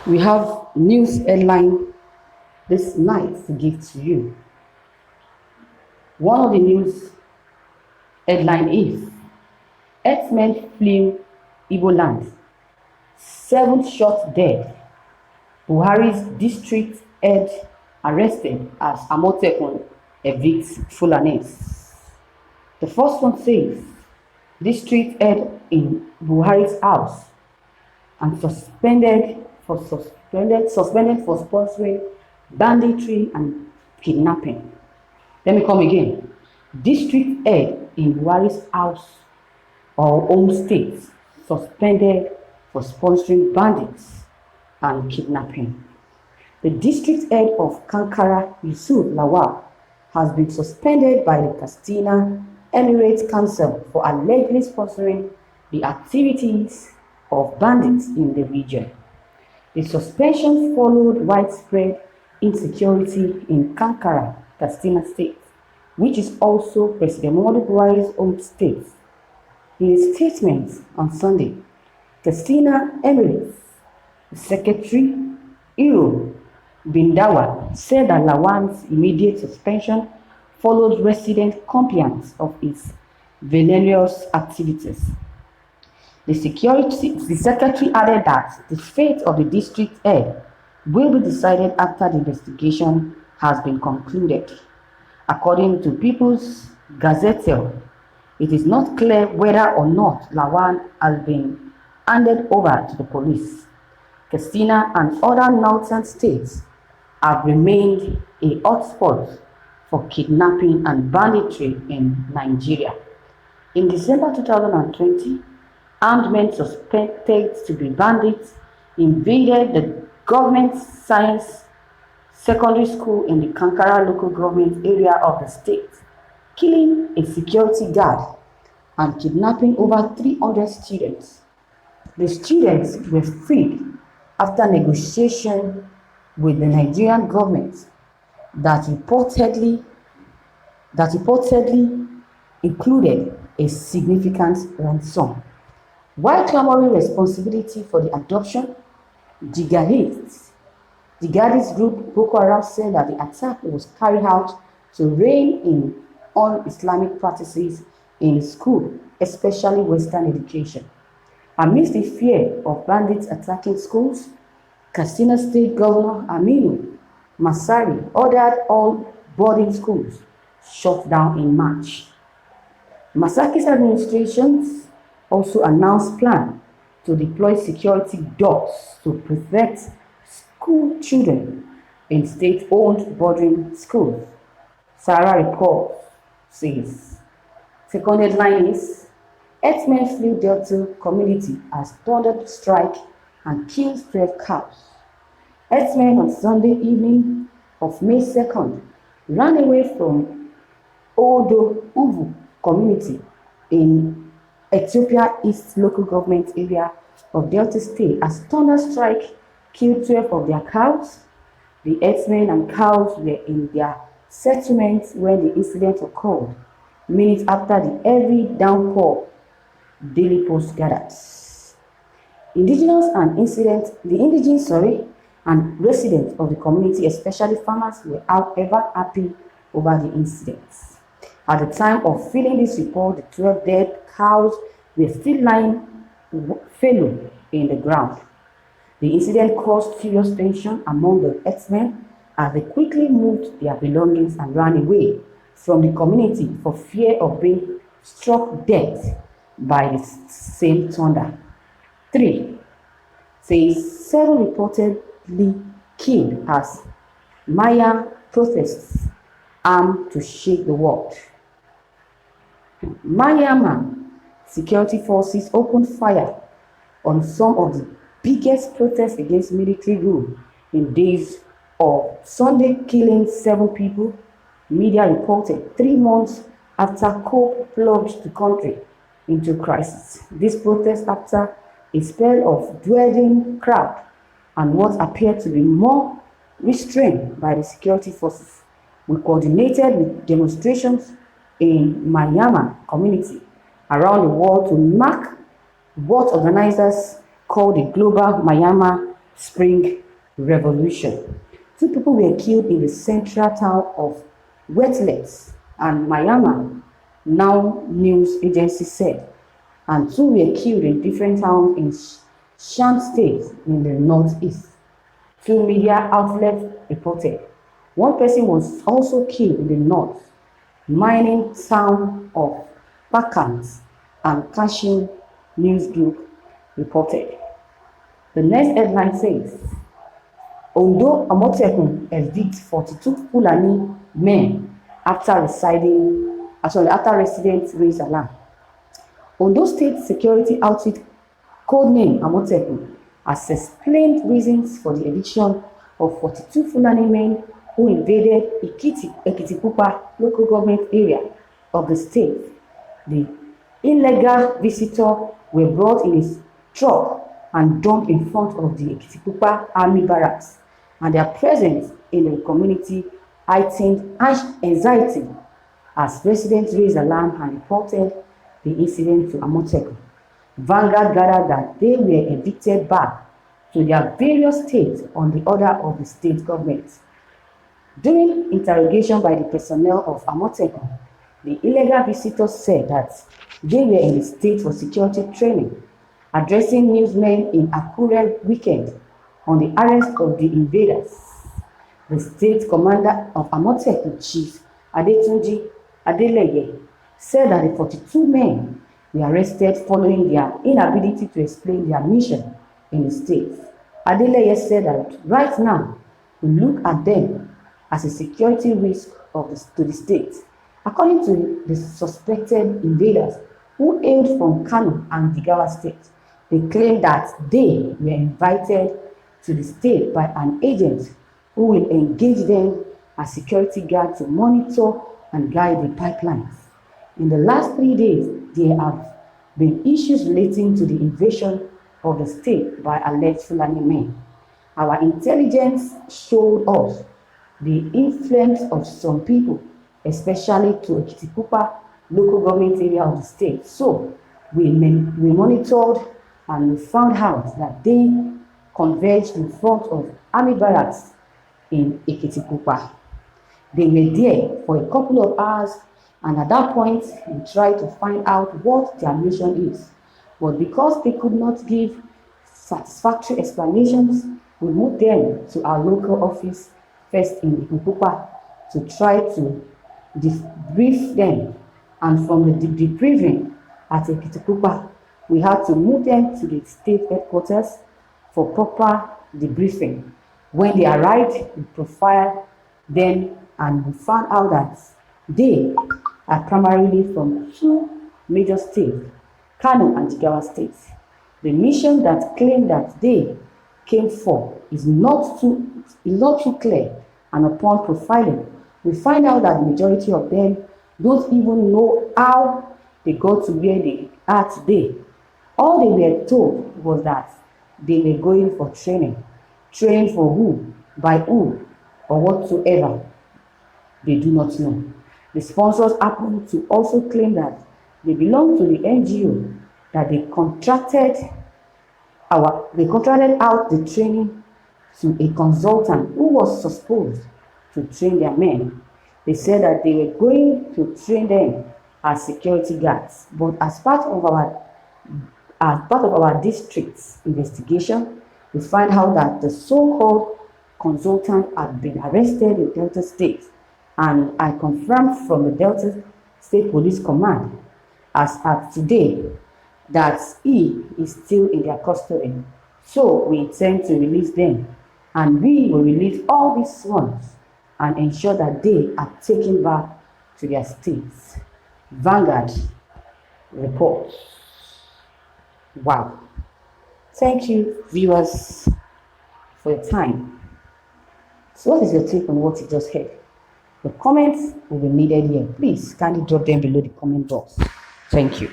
We have news headline this night to give to you. One of the news headline is Herdsmen flew Igbo land, 7 shot dead. Buhari's district head arrested as Amotekun evicts Fulanis. The first one says district head in Buhari's house and suspended for sponsoring banditry and kidnapping. Let me come again. District head in Buhari's house or home state suspended for sponsoring bandits and kidnapping. The district head of Kankara, Yusuf Lawal, has been suspended by the Katsina Emirate Council for allegedly sponsoring the activities of bandits in the region. The suspension followed widespread insecurity in Kankara, Katsina State, which is also President Muhammadu Buhari's home state. In a statement on Sunday, Katsina Emirate Secretary Iro Bindawa said that Lawan's immediate suspension followed resident compliance of its villainous activities. The secretary added that the fate of the district head will be decided after the investigation has been concluded. According to People's Gazette, it is not clear whether or not Lawan has been handed over to the police. Katsina and other northern states have remained a hotspot for kidnapping and banditry in Nigeria. In December 2020, armed men suspected to be bandits invaded the government science secondary school in the Kankara local government area of the state, killing a security guard and kidnapping over 300 students. The students were freed after negotiation with the Nigerian government that reportedly included a significant ransom. While clamoring responsibility for the adoption, jihadists group Boko Haram said that the attack was carried out to rein in all Islamic practices in school, especially Western education. Amidst the fear of bandits attacking schools, Katsina State Governor Aminu Masari ordered all boarding schools shut down in March. Masaki's administration also announced plans to deploy security dogs to protect school children in state-owned boarding schools. Sarah report says. Second headline is Herdsmen flew Delta community as thunder strike and kills 12 cows. Herdsmen on Sunday evening of May 2nd ran away from Odo Uvu community in Ethiopia East local government area of Delta State as thunder strike killed 12 of their cows. The herdsmen and cows were in their settlements when the incident occurred, minutes after the heavy downpour. Daily Post gathered. The indigenous and residents of the community, especially farmers, were however happy over the incidents. At the time of filing this report, the 12 dead cows were still lying fallow in the ground. The incident caused serious tension among the herdsmen as they quickly moved their belongings and ran away from the community for fear of being struck dead by the same thunder. 3 says 7 reportedly killed as Maya protests armed to shake the world. Myanmar security forces opened fire on some of the biggest protests against military rule in days of Sunday, killing 7 people. Media reported 3 months after coup plunged the country into crisis. This protest after a spell of dwindling crowd and what appeared to be more restrained by the security forces. We coordinated with demonstrations in Myanmar community around the world to mark what organizers call the Global Myanmar Spring Revolution. 2 people were killed in the central town of Wetlands and Myanmar, now news agency said, and 2 were killed in different towns in Shan State in the northeast. 2 media outlets reported. 1 person was also killed in the north, mining town of Pakans, and Kachin News Group reported. The next headline says, Ondo Amotekun evict 42 Fulani men after residents raise alarm. Ondo State security outfit codename Amotekun has explained reasons for the eviction of 42 Fulani men who invaded Ekitipupa local government area of the state. The illegal visitors were brought in a truck and dumped in front of the Ekitipupa Army Barracks, and their presence in the community heightened anxiety as residents raised alarm and reported the incident to Amotekun. Vanguard gathered that they were evicted back to their various states on the order of the state government. During interrogation by the personnel of Amotekun, the illegal visitors said that they were in the state for security training. Addressing newsmen in Akure weekend on the arrest of the invaders, the state commander of Amotekun, Chief Adetunji Adeleye, said that the 42 men were arrested following their inability to explain their mission in the state. Adeleye said that right now we look at them as a security risk to the state. According to the suspected invaders who hailed from Kano and Jigawa state, they claimed that they were invited to the state by an agent who will engage them as security guards to monitor and guide the pipelines. In the last 3 days, there have been issues relating to the invasion of the state by alleged Fulani men. Our intelligence showed us the influence of some people, especially to Ekitipupa local government area of the state. So we monitored and we found out that they converged in front of army barracks in Ekitipupa. They were there for a couple of hours, and at that point we tried to find out what their mission is. But because they could not give satisfactory explanations, we moved them to our local office first in Ekitipupa to try to debrief them. And from the debriefing at Ekitipupa, we had to move them to the state headquarters for proper debriefing. When they arrived, we profiled them and we found out that they are primarily from 2 major states, Kano and Jigawa states. The mission that claimed that they came for is not too clear, and upon profiling, we find out that the majority of them don't even know how they got to where they are today. All they were told was that they were going for training. Training for who, by who, or whatsoever, they do not know. The sponsors happen to also claim that they belong to the NGO, that they contracted out the training to a consultant who was supposed to train their men. They said that they were going to train them as security guards, but as part of our district's investigation, we find out that the so-called consultant had been arrested in Delta State, and I confirmed from the Delta State Police Command as at today that he is still in their custody. So we intend to release them, and we will release all these ones and ensure that they are taken back to their states. Vanguard reports. Wow. Thank you, viewers, for your time. So what is your take on what you just heard? The comments will be needed here. Please kindly drop them below the comment box. Thank you.